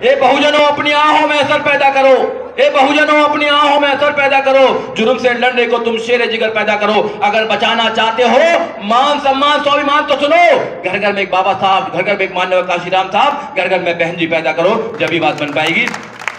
ए बहुजनों अपनी आहों में असर पैदा करो, ए बहुजनों अपनी आहों में असर पैदा करो, जुर्म से लड़ने को तुम शेर जिगर पैदा करो। अगर बचाना चाहते हो मान सम्मान स्वाभिमान तो सुनो, घर घर में एक बाबा साहब, घर घर में एक माननीय काशीराम साहब, घर घर में बहन जी पैदा करो, जब भी बात बन पाएगी।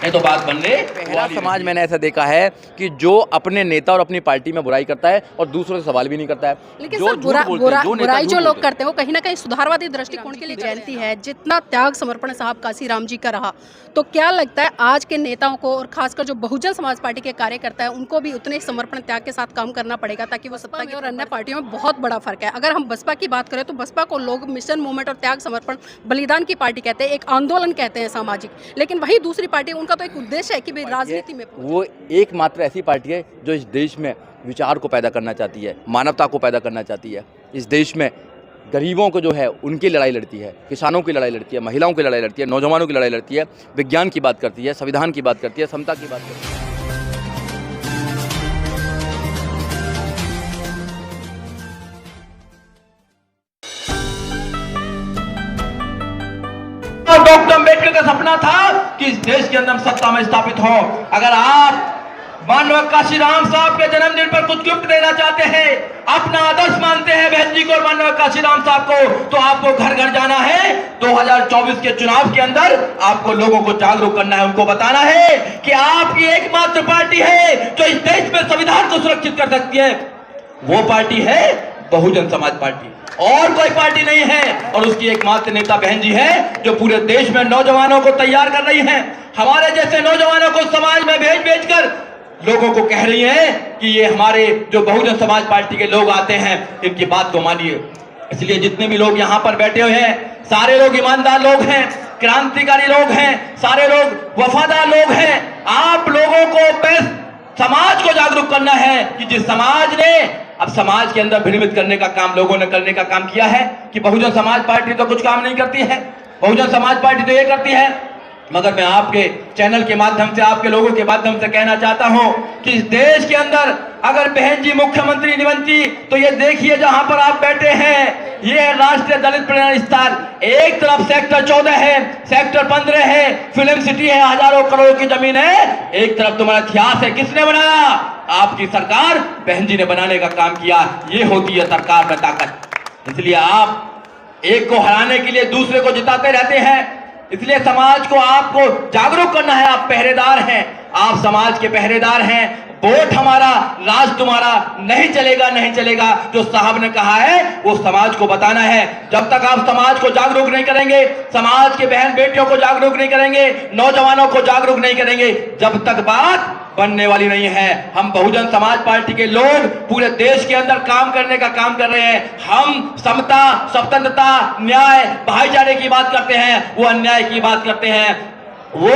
ये तो बात बनने पहला समाज मैंने ऐसा देखा है कि जो अपने नेता और अपनी पार्टी में बुराई करता है और दूसरों से सवाल भी नहीं करता है। लेकिन जो सर बुराई जो लोग हैं करते हैं वो कहीं ना कहीं सुधारवादी दृष्टिकोण के लिए जयंती है। जितना त्याग समर्पण साहब काशीराम जी का रहा, तो क्या लगता है आज के नेताओं को और खासकर जो बहुजन समाज पार्टी के कार्यकर्ता है उनको भी उतने समर्पण त्याग के साथ काम करना पड़ेगा ताकि वो सत्ता की और अन्य पार्टियों में बहुत बड़ा फर्क है। अगर हम बसपा की बात करें तो बसपा को लोग मिशन मूवमेंट और त्याग समर्पण बलिदान की पार्टी कहते हैं, एक आंदोलन कहते हैं सामाजिक, लेकिन वही दूसरी पार्टी उनका तो एक उद्देश्य है कि भाई राजनीति में वो एकमात्र ऐसी पार्टी है जो इस देश में विचार को पैदा करना चाहती है, मानवता को पैदा करना चाहती है। इस देश में गरीबों को जो है उनकी लड़ाई लड़ती है, किसानों की लड़ाई लड़ती है, महिलाओं की लड़ाई लड़ती है, नौजवानों की लड़ाई लड़ती है, विज्ञान की बात करती है, संविधान की बात करती है, समता की बात करती है। डॉक्टर अम्बेडकर का सपना था कि इस देश के अंदर सत्ता में स्थापित हो। अगर आप माननीय काशीराम साहब के जन्मदिन पर कुछ गिफ्ट देना चाहते हैं, अपना आदर्श मानते हैं बहन जी को और माननीय काशीराम साहब को, तो आपको घर घर जाना है। 2024 के चुनाव के अंदर आपको लोगों को जागरूक करना है, उनको बताना है कि आपकी एकमात्र पार्टी है जो इस देश में संविधान को सुरक्षित कर सकती है, वो पार्टी है बहुजन समाज पार्टी, और कोई पार्टी नहीं है। और उसकी एकमात्र नेता बहन जी है जो पूरे देश में नौजवानों को तैयार कर रही हैं। हमारे जैसे नौजवानों को समाज में भेज कर लोगों को कह रही हैं कि ये हमारे जो बहुजन समाज पार्टी के लोग आते हैं, इनकी बात को मानिए। इसलिए जितने भी लोग यहाँ पर बैठे हुए हैं, सारे लोग ईमानदार लोग हैं, क्रांतिकारी लोग हैं, सारे लोग वफादार लोग हैं। आप लोगों को समाज को जागरूक करना है कि जिस समाज ने अब समाज के अंदर भ्रमित करने का काम लोगों ने करने का काम किया है कि बहुजन समाज पार्टी तो कुछ काम नहीं करती है, बहुजन समाज पार्टी तो ये करती है। मगर मैं आपके चैनल के माध्यम से, आपके लोगों के माध्यम से कहना चाहता हूं कि इस देश के अंदर अगर बहन जी मुख्यमंत्री नहीं बनती तो ये देखिए जहां पर आप बैठे हैं, ये राष्ट्रीय दलित प्रेरणा स्थान, एक तरफ सेक्टर 14 है, सेक्टर 15 है, फिल्म सिटी है, हजारों करोड़ की जमीन है, एक तरफ तुम्हारा इतिहास है। किसने बनाया? आपकी सरकार बहन जी ने बनाने का काम किया। ये होती है सरकार में ताकत। इसलिए आप एक को हराने के लिए दूसरे को जिताते रहते हैं। इसलिए समाज को आपको जागरूक करना है। आप पहरेदार हैं, आप समाज के पहरेदार हैं। वोट हमारा, राज तुम्हारा, नहीं चलेगा, नहीं चलेगा। जो साहब ने कहा है वो समाज को बताना है। जब तक आप समाज को जागरूक नहीं करेंगे, समाज के बहन बेटियों को जागरूक नहीं करेंगे, नौजवानों को जागरूक नहीं करेंगे, जब तक बात बनने वाली नहीं है। हम बहुजन समाज पार्टी के लोग पूरे देश के अंदर काम करने का काम कर रहे हैं। हम समता, स्वतंत्रता, न्याय, भाईचारे की बात करते हैं, वो अन्याय की बात करते हैं, वो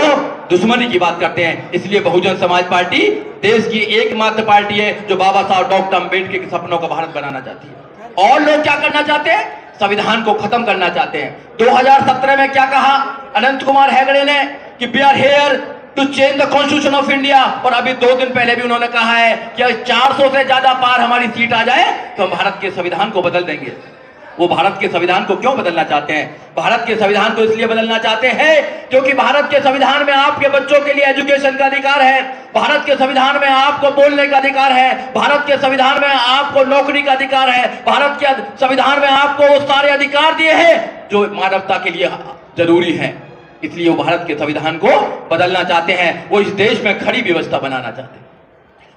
दुश्मनी की बात करते हैं। इसलिए बहुजन समाज पार्टी देश की एकमात्र पार्टी है जो बाबा साहब डॉक्टर अम्बेडकर के सपनों का भारत बनाना चाहती है। और लोग क्या करना चाहते हैं? संविधान को खत्म करना चाहते हैं। 2017 में क्या कहा अनंत कुमार हेगड़े ने कि we are here to change the constitution of India, और अभी 2 दिन पहले भी उन्होंने कहा है कि 400 से ज्यादा पार हमारी सीट आ जाए तो हम भारत के संविधान को बदल देंगे। वो भारत के संविधान को क्यों बदलना चाहते हैं? भारत के संविधान को इसलिए बदलना चाहते हैं क्योंकि भारत के संविधान में आपके बच्चों के लिए एजुकेशन का अधिकार है, भारत के संविधान में आपको बोलने का अधिकार है, भारत के संविधान में आपको नौकरी का अधिकार है, भारत के संविधान में आपको वो सारे अधिकार दिए हैं जो मानवता के लिए जरूरी है। इसलिए वो भारत के संविधान को बदलना चाहते हैं। वो इस देश में खड़ी व्यवस्था बनाना चाहते हैं,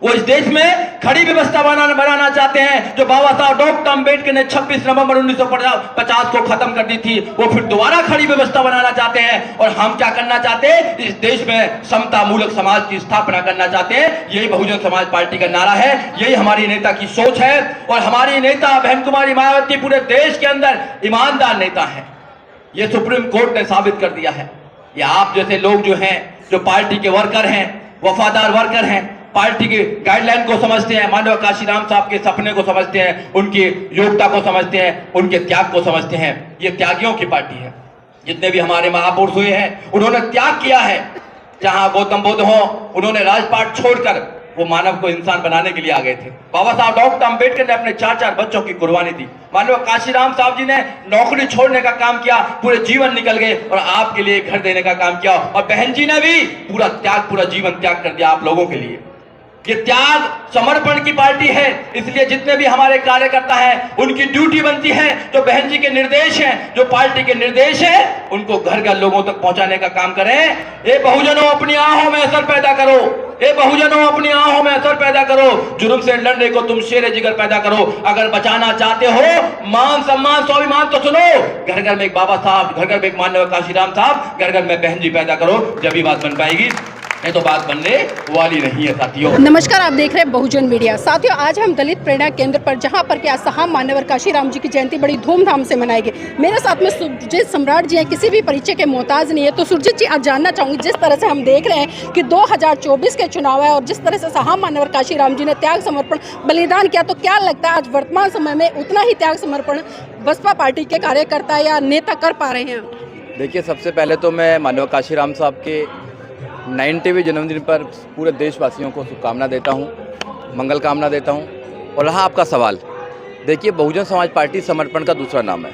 वो इस देश में खड़ी व्यवस्था बनाना चाहते हैं जो बाबा साहब डॉक्टर अम्बेडकर ने 26 नवंबर 1950 को खत्म कर दी थी। वो फिर दोबारा खड़ी व्यवस्था बनाना चाहते हैं। और हम क्या करना चाहते हैं? इस देश में समता मूलक समाज की स्थापना करना चाहते हैं। यही बहुजन समाज पार्टी का नारा है, यही हमारी नेता की सोच है। और हमारी नेता बहन कुमारी मायावती पूरे देश के अंदर ईमानदार नेता है, ये सुप्रीम कोर्ट ने साबित कर दिया है। ये आप जैसे लोग जो हैं, जो पार्टी के वर्कर हैं, वफादार वर्कर हैं, पार्टी की गाइडलाइन को समझते हैं, माननीय काशीराम साहब के सपने को समझते हैं, उनकी योग्यता को समझते हैं, उनके त्याग को समझते हैं। ये त्यागियों की पार्टी है। जितने भी हमारे महापुरुष हुए हैं उन्होंने त्याग किया है। जहां गौतम बुद्ध हो, उन्होंने राजपाट छोड़कर वो मानव को इंसान बनाने के लिए आ गए थे। बाबा साहब डॉक्टर अंबेडकर ने अपने 4 बच्चों की कुर्बानी दी। मानव काशीराम साहब जी ने नौकरी छोड़ने का काम किया, पूरे जीवन निकल गए और आपके लिए घर देने का काम किया। और बहन जी ने भी पूरा जीवन त्याग कर दिया आप लोगों के लिए। ये त्याग समर्पण की पार्टी है, इसलिए जितने भी हमारे कार्यकर्ता हैं उनकी ड्यूटी बनती है, जो बहन जी के निर्देश हैं, जो पार्टी के निर्देश हैं, उनको घर घर लोगों तक पहुंचाने का काम करें। ये बहुजनों अपनी आंखों में असर पैदा करो, ये बहुजनों अपनी आंखों में असर पैदा करो। जुर्म से लड़ने को तुम शेरे जिगर पैदा करो। अगर बचाना चाहते हो मान सम्मान स्वाभिमान तो सुनो, घर घर में एक बाबा साहब, घर घर में एक मानव काशीराम साहब, घर घर में बहन जी पैदा करो, जब भी बात बन पाएगी। ये तो बात बनने वाली नहीं है साथियों। नमस्कार, आप देख रहे हैं बहुजन मीडिया। साथियों, आज हम दलित प्रेरणा केंद्र पर, जहां पर कि आज साहब मान्यवर काशीराम जी की जयंती बड़ी धूमधाम से मनाई गई। मेरे साथ में सुरजीत सम्राट जी हैं, किसी भी परिचय के मोहताज नहीं है। तो सुरजीत जी, आज जानना चाहूंगी, जिस तरह से हम देख रहे हैं कि 2024 के चुनाव है और जिस तरह से साहब मान्यवर काशीराम जी ने त्याग समर्पण बलिदान किया, तो क्या लगता है आज वर्तमान समय में उतना ही त्याग समर्पण बसपा पार्टी के कार्यकर्ता या नेता कर पा रहे हैं? देखिए, सबसे पहले तो मैं मानव काशीराम साहब के 90वें जन्मदिन पर पूरे देशवासियों को शुभकामना देता हूं, मंगल कामना देता हूं। और रहा आपका सवाल, देखिए, बहुजन समाज पार्टी समर्पण का दूसरा नाम है।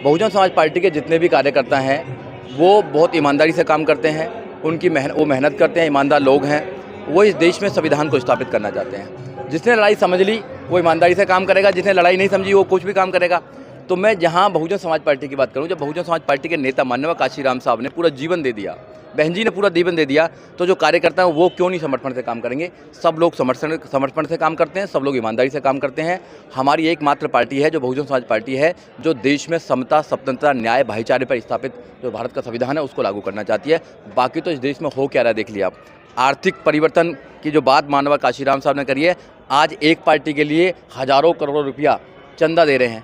बहुजन समाज पार्टी के जितने भी कार्यकर्ता हैं वो बहुत ईमानदारी से काम करते हैं, वो मेहनत करते हैं, ईमानदार लोग हैं। वो इस देश में संविधान को स्थापित करना चाहते हैं। जिसने लड़ाई समझ ली वो ईमानदारी से काम करेगा, जिसने लड़ाई नहीं समझी वो कुछ भी काम करेगा। तो मैं जहाँ बहुजन समाज पार्टी की बात करूँ, जब बहुजन समाज पार्टी के नेता मानव काशीराम साहब ने पूरा जीवन दे दिया, बहन जी ने पूरा जीवन दे दिया, तो जो कार्यकर्ता हैं वो क्यों नहीं समर्पण से काम करेंगे? सब लोग समर्पण से काम करते हैं, सब लोग ईमानदारी से काम करते हैं। हमारी एकमात्र पार्टी है जो बहुजन समाज पार्टी है, जो देश में समता, स्वतंत्रता, न्याय, भाईचारे पर स्थापित जो भारत का संविधान है उसको लागू करना चाहती है। बाकी तो इस देश में हो क्या रहा है देख लिया आप। आर्थिक परिवर्तन की जो बात मानव काशीराम साहब ने करी है, आज एक पार्टी के लिए हज़ारों करोड़ों रुपया चंदा दे रहे हैं।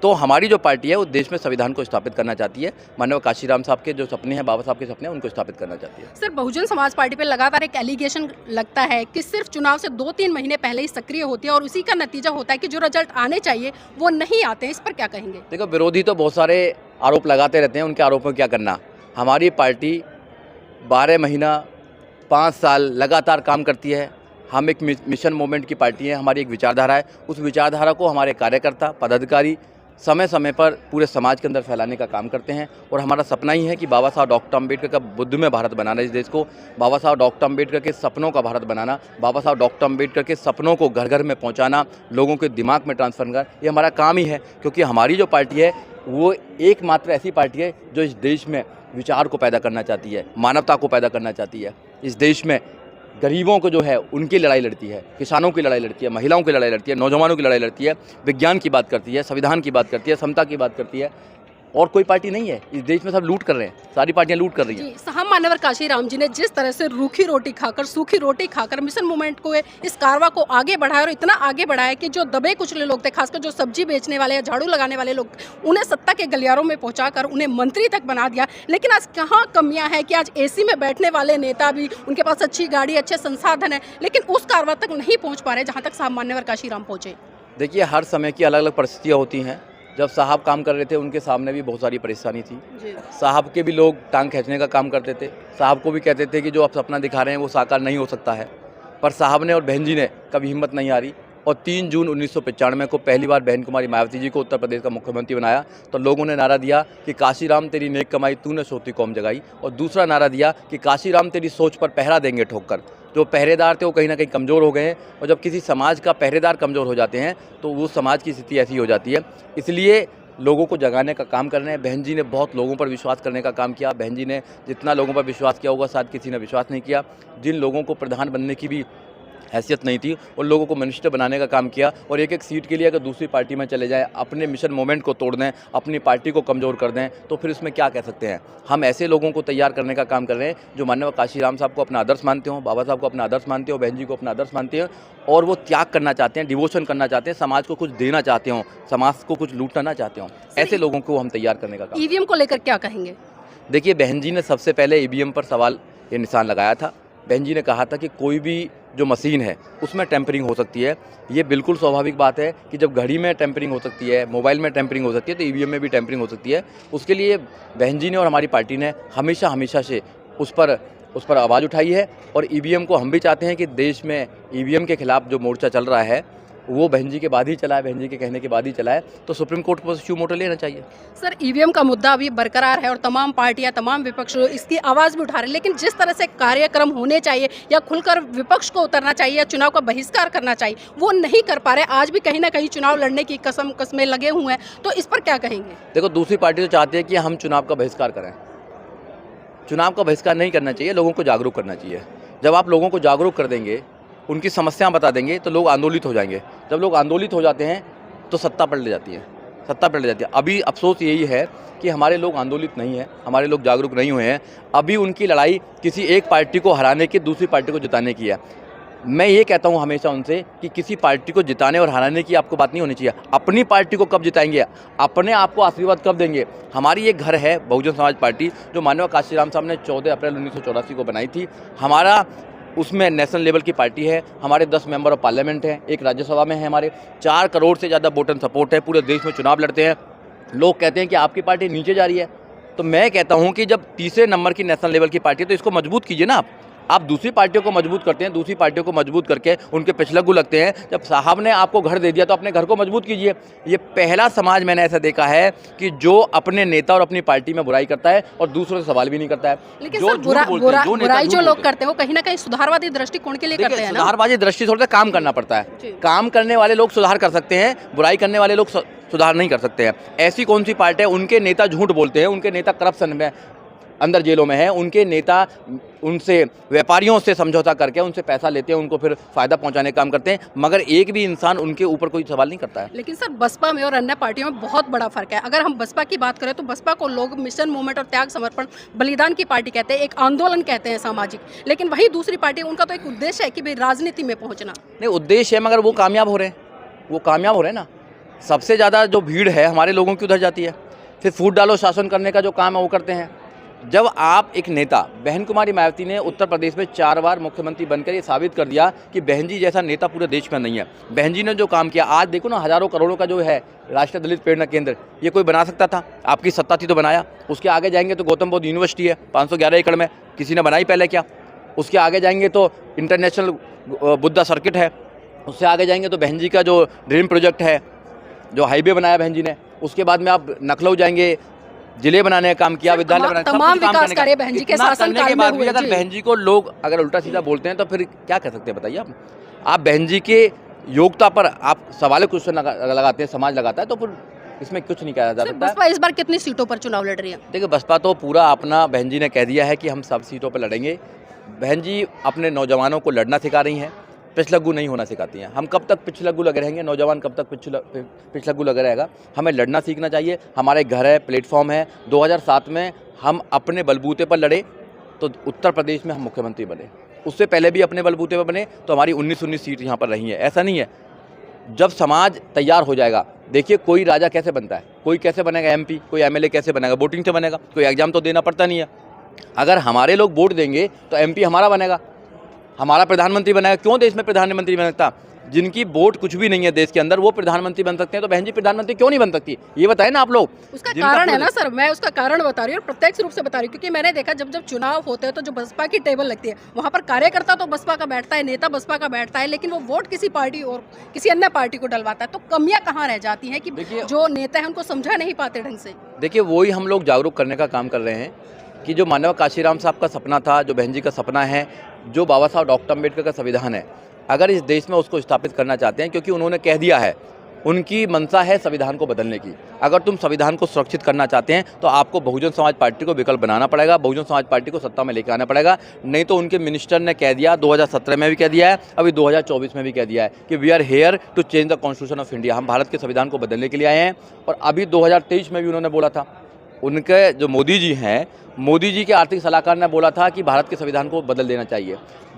तो हमारी जो पार्टी है वो देश में संविधान को स्थापित करना चाहती है। मानव काशीराम साहब के जो सपने हैं, बाबा साहब के सपने हैं, उनको स्थापित करना चाहती है। सर, बहुजन समाज पार्टी पे लगातार एक एलिगेशन लगता है कि सिर्फ चुनाव से 2-3 महीने पहले ही सक्रिय होती है और उसी का नतीजा होता है कि जो रिजल्ट आने चाहिए वो नहीं आते। इस पर क्या कहेंगे? देखो, विरोधी तो बहुत सारे आरोप लगाते रहते हैं, उनके आरोपों में क्या करना। हमारी पार्टी 12 महीना 5 साल लगातार काम करती है। हम एक मिशन मूवमेंट की पार्टी है, हमारी एक विचारधारा है। उस विचारधारा को हमारे कार्यकर्ता, पदाधिकारी समय समय पर पूरे समाज के अंदर फैलाने का काम करते हैं। और हमारा सपना ही है कि बाबा साहब डॉक्टर अंबेडकर का बुद्ध में भारत बनाना, इस देश को बाबा साहब डॉक्टर अंबेडकर के सपनों का भारत बनाना, बाबा साहब डॉक्टर अंबेडकर के सपनों को घर घर में पहुंचाना, लोगों के दिमाग में ट्रांसफर करना, ये हमारा काम ही है। क्योंकि हमारी जो पार्टी है वो एकमात्र ऐसी पार्टी है जो इस देश में विचार को पैदा करना चाहती है, मानवता को पैदा करना चाहती है। इस देश में गरीबों को जो है उनकी लड़ाई लड़ती है, किसानों की लड़ाई लड़ती है, महिलाओं की लड़ाई लड़ती है, नौजवानों की लड़ाई लड़ती है, विज्ञान की बात करती है, संविधान की बात करती है, समता की बात करती है। और कोई पार्टी नहीं है इस देश में, सब लूट कर रहे हैं, सारी पार्टियां लूट कर रही हैं। साहब मान्यवर काशीराम जी ने जिस तरह से रूखी रोटी खाकर, सूखी रोटी खाकर मिशन मूवमेंट को, इस कारवा को आगे बढ़ाया और इतना आगे बढ़ाया कि जो दबे कुचले लोग थे, खासकर जो सब्जी बेचने वाले या झाड़ू लगाने वाले लोग, उन्हें सत्ता के गलियारों में पहुंचाकर उन्हें मंत्री तक बना दिया। लेकिन आज कहाँ कमियां हैं कि आज एसी में बैठने वाले नेता भी, उनके पास अच्छी गाड़ी, अच्छे संसाधन है, लेकिन उस कारवा तक नहीं पहुँच पा रहे जहाँ तक साहब मान्यवर काशीराम पहुँचे। देखिए, हर समय की अलग अलग परिस्थितियाँ होती हैं। जब साहब काम कर रहे थे उनके सामने भी बहुत सारी परेशानी थी। साहब के भी लोग टांग खींचने का काम करते थे, साहब को भी कहते थे कि जो आप सपना दिखा रहे हैं वो साकार नहीं हो सकता है। पर साहब ने और बहन जी ने कभी हिम्मत नहीं हारी और 3 जून 1995 को पहली बार बहन कुमारी मायावती जी को उत्तर प्रदेश का मुख्यमंत्री बनाया। तो लोगों ने नारा दिया कि काशीराम तेरी नेक कमाई तूने सोती कौम जगाई। और दूसरा नारा दिया कि काशीराम तेरी सोच पर पहरा देंगे ठोकर। जो पहरेदार थे वो कहीं ना कहीं कमज़ोर हो गए हैं, और जब किसी समाज का पहरेदार कमज़ोर हो जाते हैं तो वो समाज की स्थिति ऐसी हो जाती है। इसलिए लोगों को जगाने का काम कर रहे हैं। बहन जी ने बहुत लोगों पर विश्वास करने का काम किया। बहन जी ने जितना लोगों पर विश्वास किया होगा शायद किसी ने विश्वास नहीं किया। जिन लोगों को प्रधान बनने की भी हैसियत नहीं थी उन लोगों को मिनिस्टर बनाने का काम किया। और एक एक सीट के लिए अगर दूसरी पार्टी में चले जाएं, अपने मिशन मोमेंट को तोड़ दें, अपनी पार्टी को कमज़ोर कर दें, तो फिर उसमें क्या कह सकते हैं। हम ऐसे लोगों को तैयार करने का काम कर रहे हैं जो मानव काशीराम साहब को अपना आदर्श मानते हो, बाबा साहब को अपना आदर्श मानते हो, बहन जी को अपना आदर्श मानते हैं, और वो त्याग करना चाहते हैं, डिवोशन करना चाहते हैं, समाज को कुछ देना चाहते हो, समाज को कुछ लूटना ना चाहते हो। ऐसे लोगों को हम तैयार करने का काम। ईवीएम को लेकर क्या कहेंगे? देखिए, बहन जी ने सबसे पहले ईवीएम पर सवाल ये निशान लगाया था। बहन जी ने कहा था कि कोई भी जो मशीन है उसमें टेम्परिंग हो सकती है। ये बिल्कुल स्वाभाविक बात है कि जब घड़ी में टेम्परिंग हो सकती है, मोबाइल में टेम्परिंग हो सकती है, तो ईवीएम में भी टेम्परिंग हो सकती है। उसके लिए बहन जी ने और हमारी पार्टी ने हमेशा से उस पर उस पर आवाज़ उठाई है। और ईवीएम को हम भी चाहते हैं कि देश में ईवीएम के खिलाफ जो मोर्चा चल रहा है वो बहन जी के बाद ही चला है, बहन जी के कहने के बाद ही चला है, तो सुप्रीम कोर्ट को इश्यू मोटो लेना चाहिए। सर, ईवीएम का मुद्दा अभी बरकरार है और तमाम पार्टियां, तमाम विपक्ष इसकी आवाज़ भी उठा रहे हैं, लेकिन जिस तरह से कार्यक्रम होने चाहिए या खुलकर विपक्ष को उतरना चाहिए या चुनाव का बहिष्कार करना चाहिए, वो नहीं कर पा रहे। आज भी कहीं ना कहीं चुनाव लड़ने की कसमें लगे हुए हैं, तो इस पर क्या कहेंगे? देखो, दूसरी पार्टी तो चाहती है कि हम चुनाव का बहिष्कार करें। चुनाव का बहिष्कार नहीं करना चाहिए, लोगों को जागरूक करना चाहिए। जब आप लोगों को जागरूक कर देंगे, उनकी समस्याएं बता देंगे, तो लोग आंदोलित हो जाएंगे। जब लोग आंदोलित हो जाते हैं तो सत्ता पलट जाती है, सत्ता पलट जाती है। अभी अफसोस यही है कि हमारे लोग आंदोलित नहीं हैं, हमारे लोग जागरूक नहीं हुए हैं। अभी उनकी लड़ाई किसी एक पार्टी को हराने की, दूसरी पार्टी को जिताने की है। मैं ये कहता हूँ हमेशा उनसे कि किसी पार्टी को जिताने और हराने की आपको बात नहीं होनी चाहिए। अपनी पार्टी को कब जिताएंगे, अपने आप को आशीर्वाद कब देंगे। हमारी एक घर है बहुजन समाज पार्टी, जो माननीय काशीराम साहब ने 14 अप्रैल 1984 को बनाई थी। हमारा उसमें नेशनल लेवल की पार्टी है, हमारे 10 मेंबर ऑफ पार्लियामेंट हैं, एक राज्यसभा में है, हमारे 4 करोड़ से ज़्यादा वोट एंड सपोर्ट है, पूरे देश में चुनाव लड़ते हैं। लोग कहते हैं कि आपकी पार्टी नीचे जा रही है, तो मैं कहता हूं कि जब तीसरे नंबर की नेशनल लेवल की पार्टी है तो इसको मजबूत कीजिए ना। आप दूसरी पार्टियों को मजबूत करते हैं, दूसरी पार्टियों को मजबूत करके उनके पिछलग्गू लगते हैं। जब साहब ने आपको घर दे दिया तो अपने घर को मजबूत कीजिए। ये पहला समाज मैंने ऐसा देखा है कि जो अपने नेता और अपनी पार्टी में बुराई करता है और दूसरों से सवाल भी नहीं करता है। लेकिन जो सर, बुराई जो लोग करते हैं वो कहीं ना कहीं सुधारवादी दृष्टिकोण के लिए करते हैं ना। सुधारवादी दृष्टि से काम करना पड़ता है। काम करने वाले लोग सुधार कर सकते हैं, बुराई करने वाले लोग सुधार नहीं कर सकते हैं। ऐसी कौन सी पार्टी है, उनके नेता झूठ बोलते हैं, उनके नेता करप्शन में अंदर जेलों में है, उनके नेता उनसे व्यापारियों से समझौता करके उनसे पैसा लेते हैं, उनको फिर फायदा पहुंचाने का काम करते हैं, मगर एक भी इंसान उनके ऊपर कोई सवाल नहीं करता है। लेकिन सर, बसपा में और अन्य पार्टियों में बहुत बड़ा फर्क है। अगर हम बसपा की बात करें तो बसपा को लोग मिशन मूवमेंट और त्याग समर्पण बलिदान की पार्टी कहते हैं, एक आंदोलन कहते हैं सामाजिक। लेकिन वही दूसरी पार्टी, उनका तो एक उद्देश्य है कि भाई राजनीति में पहुंचना। नहीं, उद्देश्य है, मगर वो कामयाब हो रहे हैं, वो कामयाब हो रहे हैं ना। सबसे ज़्यादा जो भीड़ है हमारे लोगों की उधर जाती है। फिर फूट डालो शासन करने का जो काम है वो करते हैं। जब आप एक नेता, बहन कुमारी मायावती ने उत्तर प्रदेश में 4 बार मुख्यमंत्री बनकर ये साबित कर दिया कि बहन जी जैसा नेता पूरे देश में नहीं है। बहन जी ने जो काम किया, आज देखो ना, हज़ारों करोड़ों का जो है राष्ट्रीय दलित प्रेरणा केंद्र, ये कोई बना सकता था? आपकी सत्ता थी तो बनाया। उसके आगे जाएंगे तो गौतम बुद्ध यूनिवर्सिटी है 511 एकड़ में, किसी ने बनाई पहले क्या? उसके आगे जाएंगे तो इंटरनेशनल बुद्धा सर्किट है। उससे आगे जाएंगे तो बहन जी का जो ड्रीम प्रोजेक्ट है, जो हाईवे बनाया बहन जी ने। उसके बाद में आप लखनऊ जाएंगे, जिले बनाने का काम किया, विद्यालय बनाने, तमाम विकास कार्य बहन जी के शासनकाल में हुए। अगर बहन जी को लोग अगर उल्टा सीधा बोलते हैं तो फिर क्या कर सकते हैं बताइए आप बहन जी के योग्यता पर आप सवाल क्वेश्चन लगाते हैं, समाज लगाता है, तो फिर इसमें कुछ नहीं कहा जा सकता। बसपा इस बार कितनी सीटों पर चुनाव लड़ रही है? देखिए, बसपा तो पूरा अपना, बहन जी ने कह दिया है कि हम सब सीटों पर लड़ेंगे। बहन जी अपने नौजवानों को लड़ना सिखा रही हैं, पिछलग्गू नहीं होना सिखाती हैं। हम कब तक पिछलग्गू लगे रहेंगे, नौजवान कब तक पिछलग्गू लगे रहेगा? हमें लड़ना सीखना चाहिए। हमारे घर है, प्लेटफॉर्म है। 2007 में हम अपने बलबूते पर लड़े तो उत्तर प्रदेश में हम मुख्यमंत्री बने। उससे पहले भी अपने बलबूते पर बने तो हमारी 19 सीट यहाँ पर रही है। ऐसा नहीं है। जब समाज तैयार हो जाएगा, देखिए कोई राजा कैसे बनता है, कोई कैसे बनेगा एमपी, कोई एमएलए कैसे बनेगा, वोटिंग से बनेगा। कोई एग्जाम तो देना पड़ता नहीं है। अगर हमारे लोग वोट देंगे तो एमपी हमारा बनेगा, हमारा प्रधानमंत्री बनेगा। क्यों देश में प्रधानमंत्री बन सकता? जिनकी वोट कुछ भी नहीं है देश के अंदर, वो प्रधानमंत्री बन सकते हैं, तो बहन जी प्रधानमंत्री क्यों नहीं बन सकती? ये बताएं ना आप लोग। उसका कारण है ना सर, मैं उसका कारण बता रही हूँ और प्रत्यक्ष रूप से बता रही हूँ, क्योंकि मैंने देखा जब जब चुनाव होते हैं तो जो बसपा की टेबल लगती है वहाँ पर कार्यकर्ता तो बसपा का बैठता है, नेता बसपा का बैठता है, लेकिन वो वोट किसी पार्टी और किसी अन्य पार्टी को डलवाता है। तो कमियाँ कहाँ रह जाती हैं कि जो नेता है उनको समझा नहीं पाते ढंग से? देखिए, वही हम लोग जागरूक करने का काम कर रहे हैं कि जो माननीय काशीराम साहब का सपना था, जो बहन जी का सपना है, जो बाबा साहब डॉक्टर अम्बेडकर का संविधान है, अगर इस देश में उसको स्थापित करना चाहते हैं, क्योंकि उन्होंने कह दिया है, उनकी मंशा है संविधान को बदलने की। अगर तुम संविधान को सुरक्षित करना चाहते हैं तो आपको बहुजन समाज पार्टी को विकल्प बनाना पड़ेगा, बहुजन समाज पार्टी को सत्ता में लेकर आना पड़ेगा। नहीं तो उनके मिनिस्टर ने कह दिया, 2017 में भी कह दिया है, अभी 2024 में भी कह दिया है कि we are here to change the constitution of India. हम भारत के संविधान को बदलने के लिए आए हैं। और अभी 2023 में भी उन्होंने बोला था, उनके जो मोदी जी हैं, मोदी जी के आर्थिक सलाहकार ने बोला था कि भारत के संविधान को बदल देना चाहिए।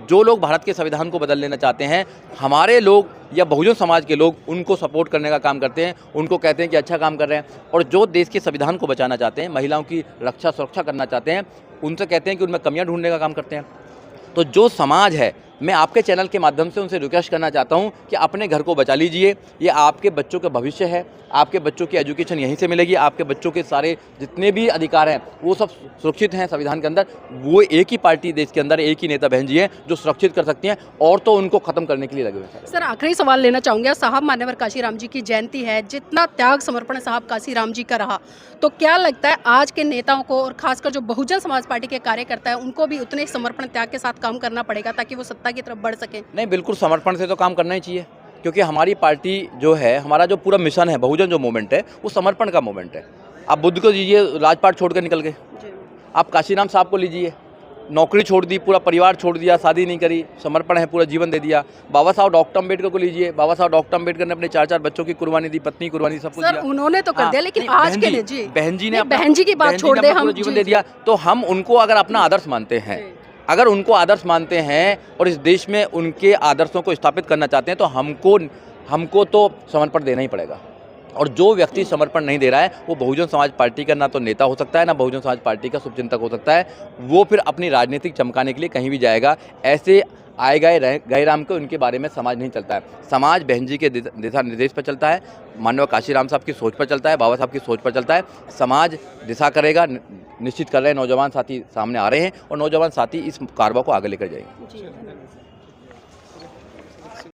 जो लोग भारत के संविधान को बदल लेना चाहते हैं, हमारे लोग या बहुजन समाज के लोग उनको सपोर्ट करने का काम करते हैं, उनको कहते हैं कि अच्छा काम कर रहे हैं। और जो देश के संविधान को बचाना चाहते हैं, महिलाओं की रक्षा सुरक्षा करना चाहते हैं, उनसे कहते हैं कि उनमें कमियां ढूंढने का काम करते हैं। तो जो समाज है मैं आपके चैनल के माध्यम से उनसे रिक्वेस्ट करना चाहता हूं कि अपने घर को बचा लीजिए। ये आपके बच्चों का भविष्य है, आपके बच्चों की एजुकेशन यहीं से मिलेगी, आपके बच्चों के सारे जितने भी अधिकार हैं वो सब सुरक्षित हैं संविधान के अंदर। वो एक ही पार्टी देश के अंदर, एक ही नेता बहन जी हैं जो सुरक्षित कर सकती हैं, और तो उनको ख़त्म करने के लिए लगे हुए हैं। सर आखिरी सवाल लेना चाहूँगा, साहब मान्यवर काशीराम जी की जयंती है, जितना त्याग समर्पण साहब काशीराम जी का रहा, तो क्या लगता है आज के नेताओं को और खासकर जो बहुजन समाज पार्टी के कार्यकर्ता है उनको भी उतने समर्पण त्याग के साथ काम करना पड़ेगा ताकि वो सत्ता की तरफ बढ़ सके? नहीं, बिल्कुल समर्पण से तो काम करना ही चाहिए, क्योंकि हमारी पार्टी जो है, हमारा जो पूरा मिशन है, बहुजन जो मूवमेंट है, वो समर्पण का मूवमेंट है। आप बुद्ध को लीजिए, राजपाट छोड़ कर निकल गए। आप काशीराम साहब को लीजिए, नौकरी छोड़ दी, पूरा परिवार छोड़ दिया, शादी नहीं करी, समर्पण है, पूरा जीवन दे दिया। बाबा साहब डॉक्टर अम्बेडकर को लीजिए, बाबा साहब डॉक्टर अम्बेडकर ने अपने 4-4 बच्चों की कुर्बानी दी, पत्नी कुर्बानी, सब कुछ दिया। उन्होंने तो कर दिया, लेकिन आज के लिए जी बहन जी ने बहन जी की बात छोड़ दे, हम जीवन दे दिया। तो हम उनको अगर अपना आदर्श मानते हैं, अगर उनको आदर्श मानते हैं और इस देश में उनके आदर्शों को स्थापित करना चाहते हैं, तो हमको तो समर्पण देना ही पड़ेगा। और जो व्यक्ति समर्पण नहीं दे रहा है वो बहुजन समाज पार्टी का ना तो नेता हो सकता है, ना बहुजन समाज पार्टी का शुभचिंतक हो सकता है। वो फिर अपनी राजनीतिक चमकाने के लिए कहीं भी जाएगा। ऐसे आए गए राम को उनके बारे में समाज नहीं चलता है। समाज बहन जी के दिशा निर्देश पर चलता है, माननीय काशीराम साहब की सोच पर चलता है, बाबा साहब की सोच पर चलता है। समाज दिशा करेगा, निश्चित कर रहे हैं। नौजवान साथी सामने आ रहे हैं और नौजवान साथी इस कारवा को आगे लेकर जाएंगे।